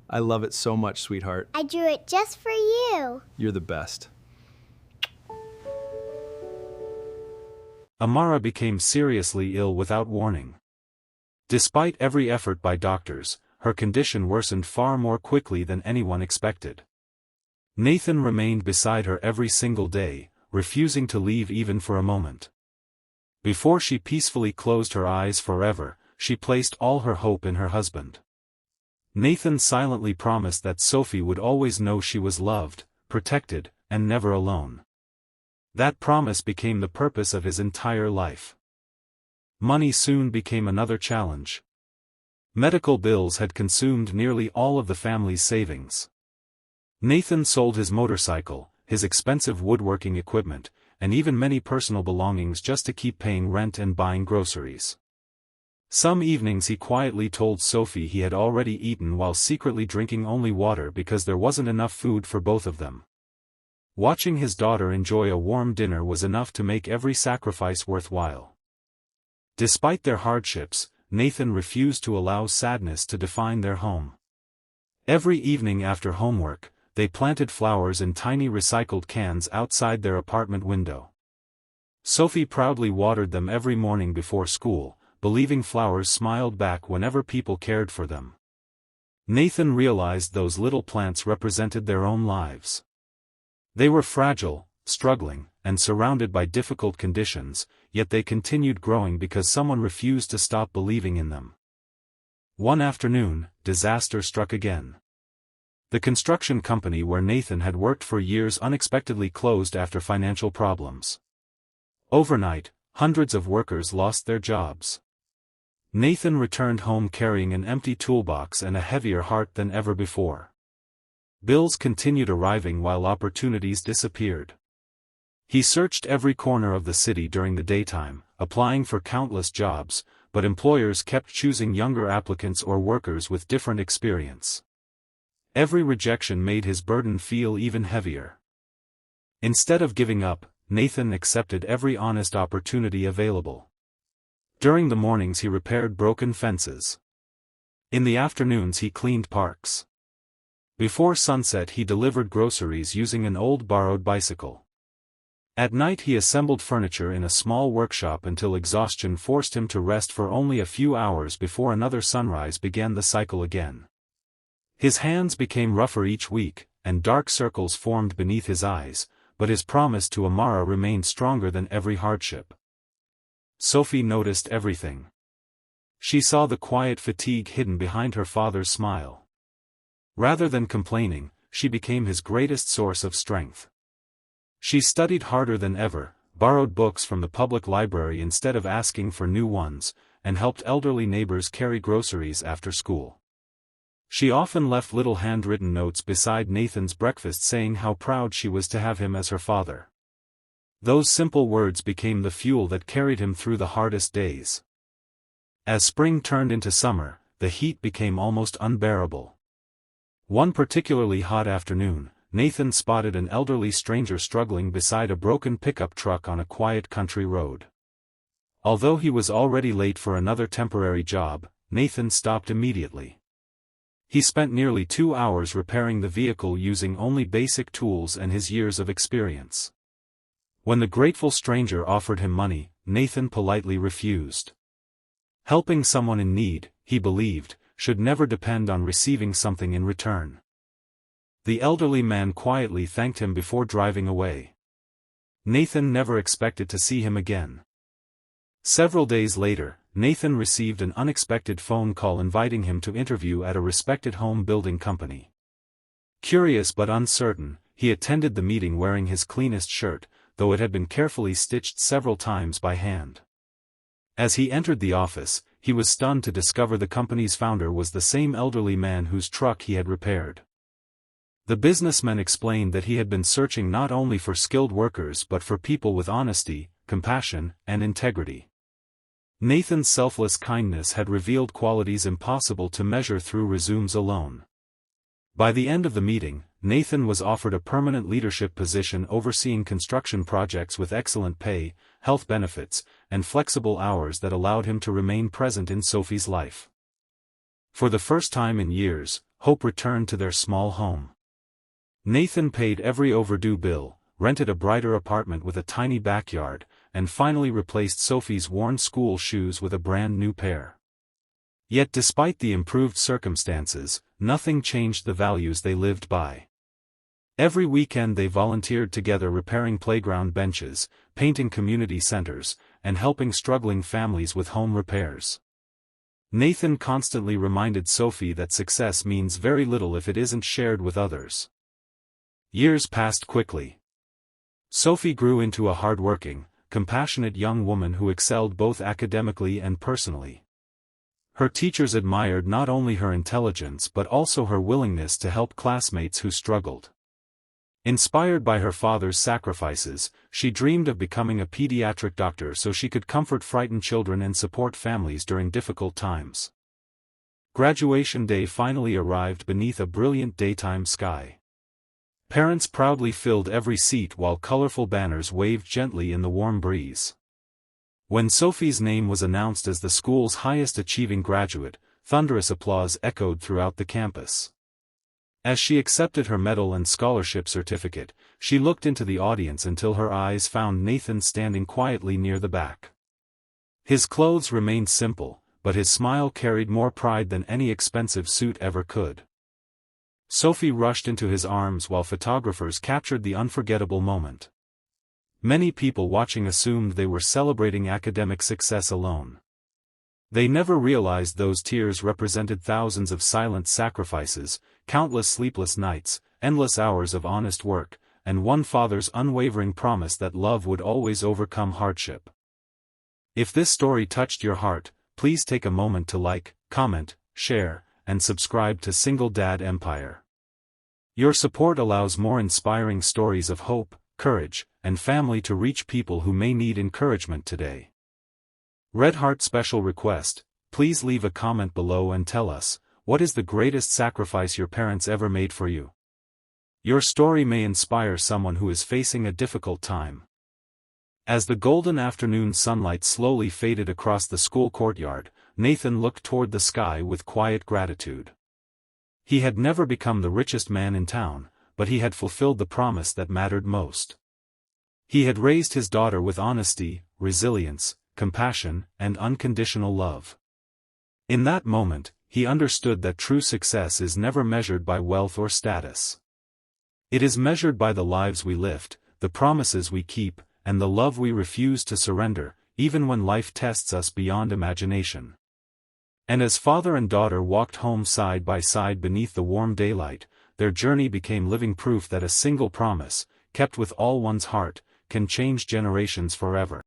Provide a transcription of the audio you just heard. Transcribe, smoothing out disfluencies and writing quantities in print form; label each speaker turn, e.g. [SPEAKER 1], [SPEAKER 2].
[SPEAKER 1] I love it so much, sweetheart.
[SPEAKER 2] I drew it just for you.
[SPEAKER 1] You're the best.
[SPEAKER 3] Amara became seriously ill without warning. Despite every effort by doctors, her condition worsened far more quickly than anyone expected. Nathan remained beside her every single day, refusing to leave even for a moment. Before she peacefully closed her eyes forever, she placed all her hope in her husband. Nathan silently promised that Sophie would always know she was loved, protected, and never alone. That promise became the purpose of his entire life. Money soon became another challenge. Medical bills had consumed nearly all of the family's savings. Nathan sold his motorcycle, his expensive woodworking equipment, and even many personal belongings just to keep paying rent and buying groceries. Some evenings he quietly told Sophie he had already eaten while secretly drinking only water because there wasn't enough food for both of them. Watching his daughter enjoy a warm dinner was enough to make every sacrifice worthwhile. Despite their hardships, Nathan refused to allow sadness to define their home. Every evening after homework, they planted flowers in tiny recycled cans outside their apartment window. Sophie proudly watered them every morning before school, believing flowers smiled back whenever people cared for them. Nathan realized those little plants represented their own lives. They were fragile, struggling, and surrounded by difficult conditions, yet they continued growing because someone refused to stop believing in them. One afternoon, disaster struck again. The construction company where Nathan had worked for years unexpectedly closed after financial problems. Overnight, hundreds of workers lost their jobs. Nathan returned home carrying an empty toolbox and a heavier heart than ever before. Bills continued arriving while opportunities disappeared. He searched every corner of the city during the daytime, applying for countless jobs, but employers kept choosing younger applicants or workers with different experience. Every rejection made his burden feel even heavier. Instead of giving up, Nathan accepted every honest opportunity available. During the mornings he repaired broken fences. In the afternoons he cleaned parks. Before sunset he delivered groceries using an old borrowed bicycle. At night he assembled furniture in a small workshop until exhaustion forced him to rest for only a few hours before another sunrise began the cycle again. His hands became rougher each week, and dark circles formed beneath his eyes, but his promise to Amara remained stronger than every hardship. Sophie noticed everything. She saw the quiet fatigue hidden behind her father's smile. Rather than complaining, she became his greatest source of strength. She studied harder than ever, borrowed books from the public library instead of asking for new ones, and helped elderly neighbors carry groceries after school. She often left little handwritten notes beside Nathan's breakfast saying how proud she was to have him as her father. Those simple words became the fuel that carried him through the hardest days. As spring turned into summer, the heat became almost unbearable. One particularly hot afternoon, Nathan spotted an elderly stranger struggling beside a broken pickup truck on a quiet country road. Although he was already late for another temporary job, Nathan stopped immediately. He spent nearly 2 hours repairing the vehicle using only basic tools and his years of experience. When the grateful stranger offered him money, Nathan politely refused. Helping someone in need, he believed, should never depend on receiving something in return. The elderly man quietly thanked him before driving away. Nathan never expected to see him again. Several days later, Nathan received an unexpected phone call inviting him to interview at a respected home building company. Curious but uncertain, he attended the meeting wearing his cleanest shirt, though it had been carefully stitched several times by hand. As he entered the office, he was stunned to discover the company's founder was the same elderly man whose truck he had repaired. The businessman explained that he had been searching not only for skilled workers but for people with honesty, compassion, and integrity. Nathan's selfless kindness had revealed qualities impossible to measure through resumes alone. By the end of the meeting, Nathan was offered a permanent leadership position overseeing construction projects with excellent pay, health benefits, and flexible hours that allowed him to remain present in Sophie's life. For the first time in years, hope returned to their small home. Nathan paid every overdue bill, rented a brighter apartment with a tiny backyard, and finally replaced Sophie's worn school shoes with a brand new pair. Yet despite the improved circumstances, nothing changed the values they lived by. Every weekend they volunteered together repairing playground benches, painting community centers, and helping struggling families with home repairs. Nathan constantly reminded Sophie that success means very little if it isn't shared with others. Years passed quickly. Sophie grew into a hardworking, compassionate young woman who excelled both academically and personally. Her teachers admired not only her intelligence but also her willingness to help classmates who struggled. Inspired by her father's sacrifices, she dreamed of becoming a pediatric doctor so she could comfort frightened children and support families during difficult times. Graduation day finally arrived beneath a brilliant daytime sky. Parents proudly filled every seat while colorful banners waved gently in the warm breeze. When Sophie's name was announced as the school's highest-achieving graduate, thunderous applause echoed throughout the campus. As she accepted her medal and scholarship certificate, she looked into the audience until her eyes found Nathan standing quietly near the back. His clothes remained simple, but his smile carried more pride than any expensive suit ever could. Sophie rushed into his arms while photographers captured the unforgettable moment. Many people watching assumed they were celebrating academic success alone. They never realized those tears represented thousands of silent sacrifices, countless sleepless nights, endless hours of honest work, and one father's unwavering promise that love would always overcome hardship. If this story touched your heart, please take a moment to like, comment, share, and subscribe to Single Dad Empire. Your support allows more inspiring stories of hope, courage, and family to reach people who may need encouragement today. Red Heart special request, please leave a comment below and tell us, what is the greatest sacrifice your parents ever made for you? Your story may inspire someone who is facing a difficult time. As the golden afternoon sunlight slowly faded across the school courtyard, Nathan looked toward the sky with quiet gratitude. He had never become the richest man in town, but he had fulfilled the promise that mattered most. He had raised his daughter with honesty, resilience, compassion, and unconditional love. In that moment, he understood that true success is never measured by wealth or status. It is measured by the lives we lift, the promises we keep, and the love we refuse to surrender, even when life tests us beyond imagination. And as father and daughter walked home side by side beneath the warm daylight, their journey became living proof that a single promise, kept with all one's heart, can change generations forever.